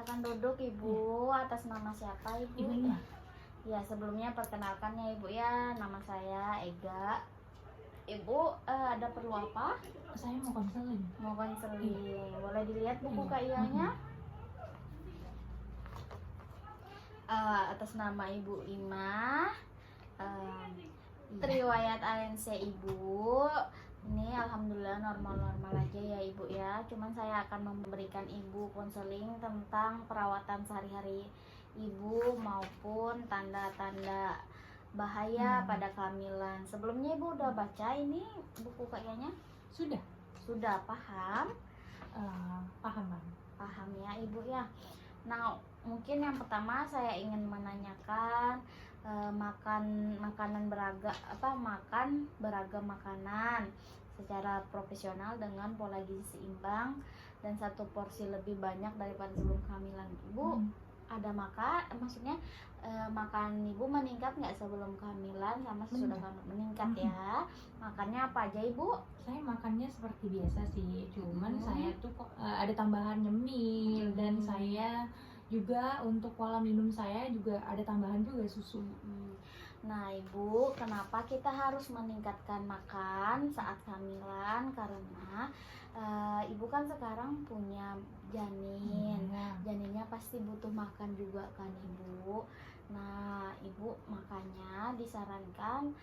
Silakan duduk Ibu. Atas nama siapa Ibu? Ibunya. Ya, sebelumnya perkenalkan ya Ibu ya, nama saya Ega. Ibu ada perlu apa? Saya mau konseling. Mau konseling. Boleh dilihat buku Iya. KIA-nya? Atas nama Ibu Ima. Riwayat ANC Ibu ini alhamdulillah normal-normal aja ya Ibu ya. Cuman saya akan memberikan Ibu konseling tentang perawatan sehari-hari Ibu maupun tanda-tanda bahaya pada kehamilan. Sebelumnya Ibu udah baca ini buku kayaknya? Sudah. Sudah paham? Paham Bang. Paham ya Ibu ya. Nah, mungkin yang pertama saya ingin menanyakan makan beragam makanan secara profesional dengan pola gizi seimbang dan satu porsi lebih banyak daripada sebelum kehamilan. Ibu ada maksudnya makan Ibu meningkat nggak sebelum kehamilan sama sesudah kehamilan? Meningkat ya. Makannya apa aja Ibu? Saya makannya seperti biasa sih, cuman saya tuh ada tambahan nyemil dan saya juga untuk pola minum saya juga ada tambahan juga susu. Nah Ibu, kenapa kita harus meningkatkan makan saat kehamilan? Karena Ibu kan sekarang punya janin, janinnya pasti butuh makan juga kan Ibu. Nah Ibu makanya disarankan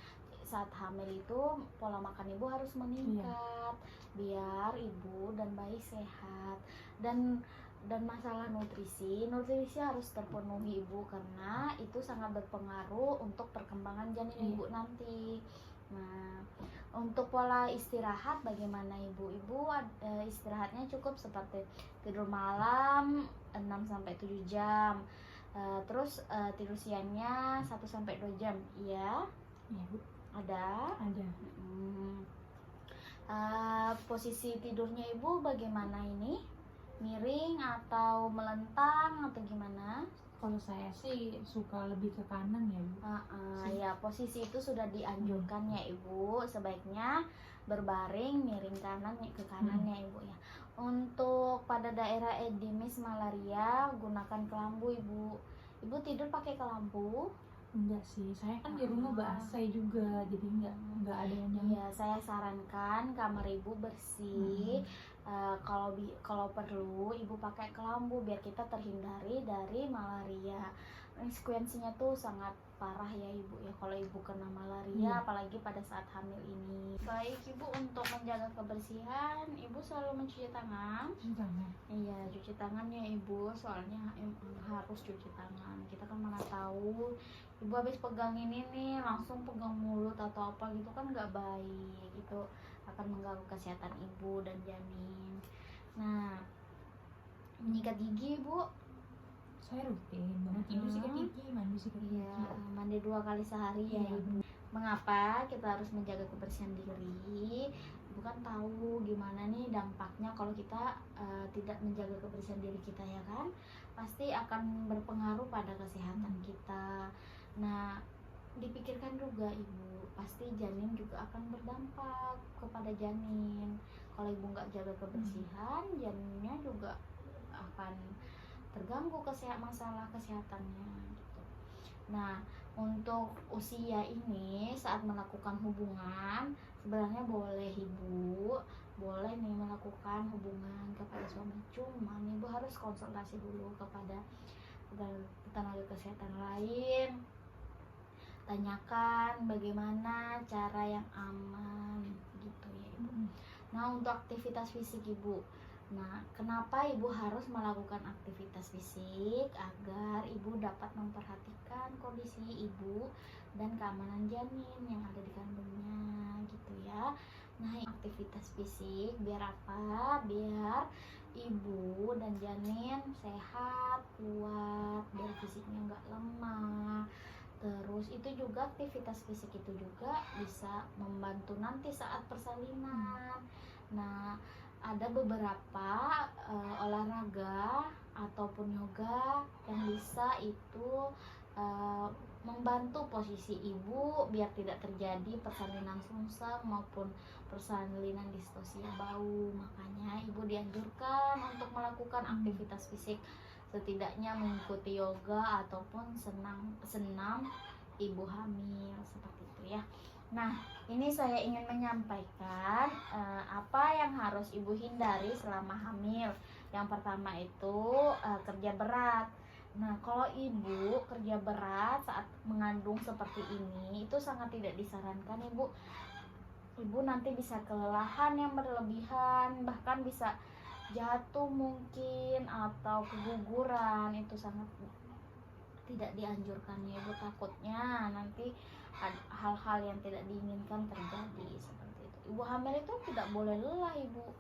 saat hamil itu pola makan Ibu harus meningkat biar Ibu dan bayi sehat. Dan masalah nutrisi harus terpenuhi Ibu karena itu sangat berpengaruh untuk perkembangan janin Ibu nanti. Nah, untuk pola istirahat bagaimana Ibu? Ibu istirahatnya cukup seperti tidur malam 6-7 jam. Terus tidur siangnya 1-2 jam. Iya? Iya, Bu. Ada? Ada. Posisi tidurnya Ibu bagaimana ini? Miring atau melentang atau gimana? Kalau saya sih suka lebih ke kanan ya Bu. Ya posisi itu sudah dianjurkan ya Ibu, sebaiknya berbaring miring kanan ke kanan ya Ibu ya. Untuk pada daerah endemis malaria gunakan kelambu Ibu. Ibu tidur pakai kelambu? Enggak sih, saya kan di rumah bahasa juga, jadi enggak ada yang nyamuk. Iya, saya sarankan kamar Ibu bersih. Kalau perlu Ibu pakai kelambu biar kita terhindari dari malaria. Riskuensinya tuh sangat parah ya Ibu ya kalau Ibu kena malaria, apalagi pada saat hamil ini. Baik Ibu, untuk menjaga kebersihan Ibu selalu mencuci tangan. Iya, cuci tangan ya Ibu, soalnya harus cuci tangan. Kita kan mana tahu Ibu habis pegang ini nih langsung pegang mulut atau apa gitu kan nggak baik, itu akan mengganggu kesehatan Ibu dan janin. Nah, menyikat gigi Ibu? Saya rutin banget tidur sikat gigi, mandi sikat gigi. Iya, mandi 2 kali sehari ya Ibu. Mengapa kita harus menjaga kebersihan diri? Ibu kan tahu gimana nih dampaknya kalau kita tidak menjaga kebersihan diri kita ya kan? Pasti akan berpengaruh pada kesehatan kita. Nah, dipikirkan juga Ibu, pasti janin juga akan berdampak kepada janin. Kalau Ibu nggak jaga kebersihan, janinnya juga akan terganggu masalah kesehatannya gitu. Nah, untuk usia ini saat melakukan hubungan sebenarnya boleh Ibu, boleh nih melakukan hubungan kepada suami, cuman Ibu harus konsultasi dulu kepada tenaga kesehatan lain. Tanyakan bagaimana cara yang aman gitu ya Ibu. Nah, untuk aktivitas fisik Ibu, nah kenapa Ibu harus melakukan aktivitas fisik? Agar Ibu dapat memperhatikan kondisi Ibu dan keamanan janin yang ada di kandungnya gitu ya. Nah, aktivitas fisik biar apa? Biar Ibu dan janin sehat, kuat, biar fisiknya nggak lemah. Terus itu juga aktivitas fisik itu juga bisa membantu nanti saat persalinan. Nah, ada beberapa olahraga ataupun yoga yang bisa itu membantu posisi Ibu biar tidak terjadi persalinan sungsang maupun persalinan distosia bau. Makanya Ibu dianjurkan untuk melakukan aktivitas fisik setidaknya mengikuti yoga ataupun senam ibu hamil seperti itu ya. Nah, ini saya ingin menyampaikan apa yang harus ibu hindari selama hamil. Yang pertama itu kerja berat. Nah, kalau ibu kerja berat saat mengandung seperti ini itu sangat tidak disarankan ibu. Ibu nanti bisa kelelahan yang berlebihan, bahkan bisa jatuh mungkin atau keguguran. Itu sangat tidak dianjurkan ya ibu, takutnya nanti hal-hal yang tidak diinginkan terjadi seperti itu. Ibu hamil itu tidak boleh lelah ibu,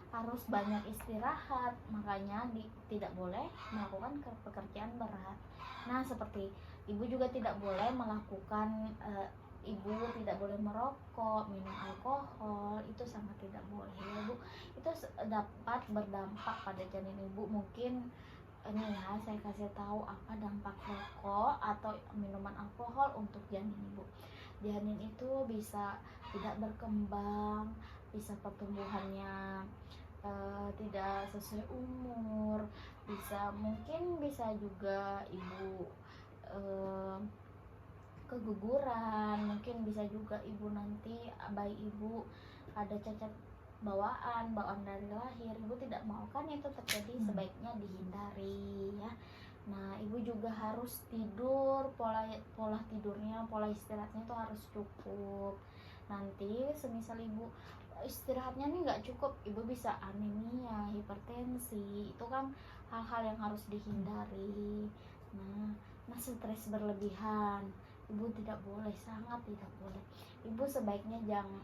harus banyak istirahat, makanya tidak boleh melakukan pekerjaan berat. Nah, seperti ibu juga tidak boleh melakukan ibu tidak boleh merokok, minum alkohol, itu sangat tidak boleh ya ibu. Itu dapat berdampak pada janin ibu. Mungkin ini ya, saya kasih tahu apa dampak rokok atau minuman alkohol untuk janin ibu. Janin itu bisa tidak berkembang, bisa pertumbuhannya tidak sesuai umur, mungkin bisa juga ibu keguguran, mungkin bisa juga ibu nanti bayi ibu ada cacat bawaan dari lahir. Ibu tidak mau kan itu terjadi, sebaiknya dihindari ya. Nah, ibu juga harus tidur, pola tidurnya, pola istirahatnya itu harus cukup. Nanti semisal ibu istirahatnya nih nggak cukup, ibu bisa anemia, hipertensi, itu kan hal-hal yang harus dihindari. Nah, stres berlebihan ibu tidak boleh, sangat tidak boleh. Ibu sebaiknya jangan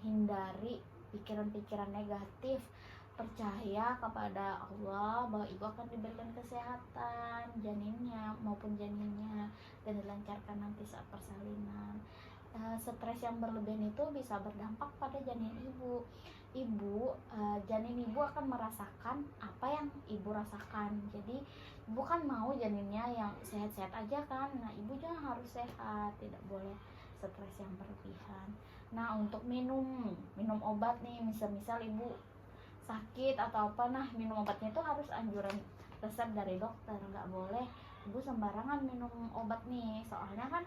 hindari pikiran-pikiran negatif. Percaya kepada Allah bahwa ibu akan diberikan kesehatan janinnya maupun janinnya dan dilancarkan nanti saat persalinan. Stres yang berlebihan itu bisa berdampak pada janin ibu. Janin ibu akan merasakan apa yang ibu rasakan. Jadi ibu kan mau janinnya yang sehat-sehat aja kan. Nah, ibu juga harus sehat, tidak boleh stres yang berlebihan. Nah, untuk minum obat nih, misal ibu sakit atau apa, nah minum obatnya itu harus anjuran resep dari dokter, nggak boleh ibu sembarangan minum obat nih. Soalnya kan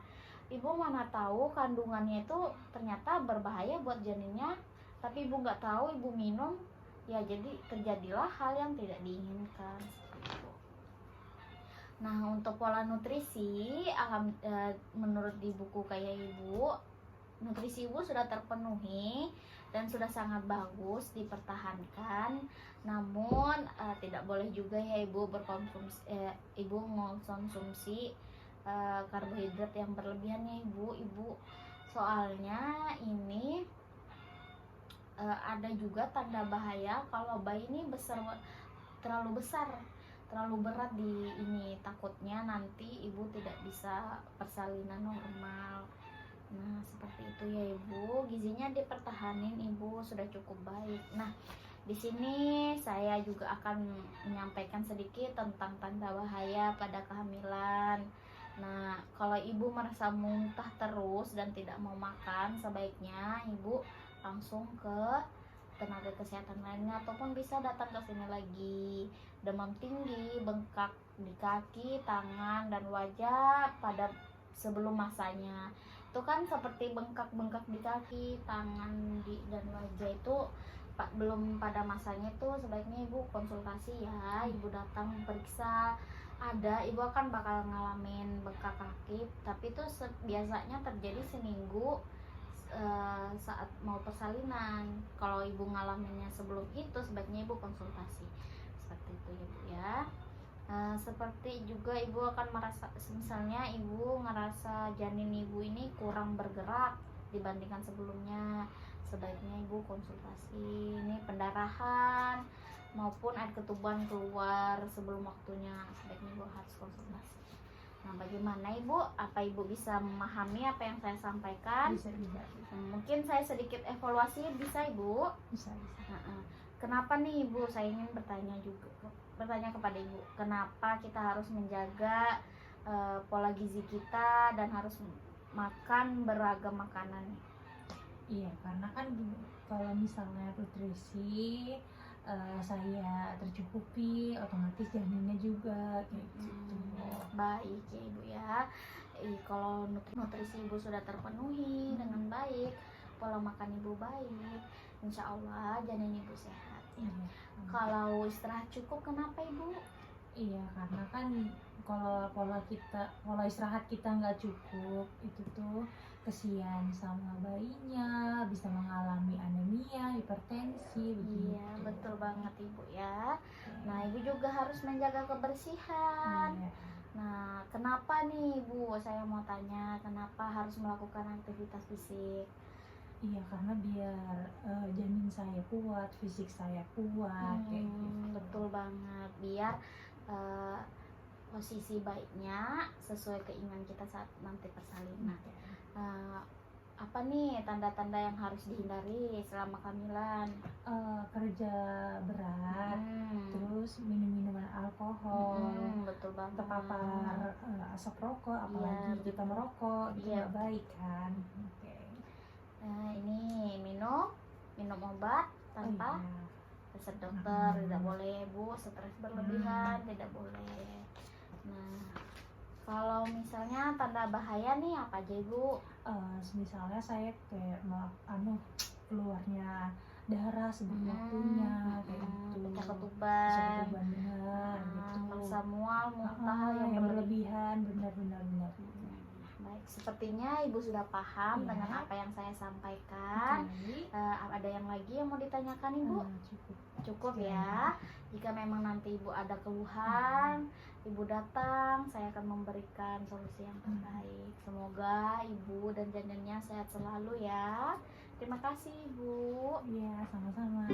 ibu mana tahu kandungannya itu ternyata berbahaya buat janinnya, tapi ibu nggak tahu, ibu minum, ya jadi terjadilah hal yang tidak diinginkan seperti itu. Nah, untuk pola nutrisi, menurut di buku kayak ibu, nutrisi ibu sudah terpenuhi dan sudah sangat bagus dipertahankan. Namun tidak boleh juga ya ibu ibu mengkonsumsi karbohidrat yang berlebihan ya ibu. Soalnya ini ada juga tanda bahaya kalau bayi ini terlalu besar, terlalu berat di ini, takutnya nanti ibu tidak bisa persalinan normal. Nah, seperti itu ya ibu, gizinya dipertahanin ibu, sudah cukup baik. Nah, di sini saya juga akan menyampaikan sedikit tentang tanda bahaya pada kehamilan. Nah, kalau ibu merasa muntah terus dan tidak mau makan, sebaiknya ibu langsung ke tenaga kesehatan lainnya, ataupun bisa datang ke sini lagi. Demam tinggi, bengkak di kaki, tangan, dan wajah pada sebelum masanya. Itu kan seperti bengkak-bengkak di kaki, tangan, dan wajah itu belum pada masanya, itu sebaiknya ibu konsultasi ya. Ibu datang periksa. Ada ibu akan bakal ngalamin bengkak kaki, tapi itu biasanya terjadi seminggu saat mau persalinan. Kalau ibu ngalaminnya sebelum itu, sebaiknya ibu konsultasi seperti itu ya bu ya. Seperti juga ibu akan merasa, misalnya ibu ngerasa janin ibu ini kurang bergerak dibandingkan sebelumnya, sebaiknya ibu konsultasi. Ini pendarahan maupun air ketuban keluar sebelum waktunya, sebaiknya ibu harus konsultasi. Nah, bagaimana ibu? Apa ibu bisa memahami apa yang saya sampaikan? Bisa. Mungkin saya sedikit evaluasi, bisa ibu? Bisa. Kenapa nih ibu? Saya ingin bertanya kepada ibu, kenapa kita harus menjaga pola gizi kita dan harus makan beragam makanan? Iya, karena kan kalau misalnya nutrisi saya tercukupi, otomatis janinnya juga kayak gitu. Baik ya ibu ya. Kalau nutrisi ibu sudah terpenuhi dengan baik, pola makan ibu baik, insya Allah janin ibu sehat ya. Iya. Kalau istirahat cukup kenapa ibu? Iya, karena kan kalau pola istirahat kita nggak cukup, itu tuh kesian sama bayinya, bisa mengalami anemia, hipertensi, begitu. Iya betul banget ibu ya. Nah ibu juga harus menjaga kebersihan. Iya. Nah kenapa nih ibu, saya mau tanya kenapa harus melakukan aktivitas fisik? Iya, karena biar janin saya kuat, fisik saya kuat, kayak gitu. Betul banget, biar posisi baiknya sesuai keinginan kita saat nanti persalinan. Apa nih tanda-tanda yang harus dihindari selama kehamilan? Kerja berat, terus minum-minuman alkohol, Betul banget. terpapar asap rokok, apalagi Iya, kita merokok, itu Iya. nggak baik kan. Oke. Ini minum obat tanpa Iya. resep dokter, tidak boleh bu, stres berlebihan tidak boleh. Nah kalau misalnya tanda bahaya nih apa aja ibu? Misalnya saya kayak keluarnya darah sebelum waktunya, kayak gitu. Pecah Bisa ketuban, ketuban benar gitu. merasa mual, muntah yang yang berlebihan. berlebihan, benar. Baik, sepertinya ibu sudah paham Iya. dengan apa yang saya sampaikan. Oke. Ada yang lagi yang mau ditanyakan ibu? Cukup. Cukup ya. Jika memang nanti ibu ada keluhan, ibu datang, saya akan memberikan solusi yang terbaik. Semoga ibu dan janinnya sehat selalu ya. Terima kasih ibu. Iya, sama-sama.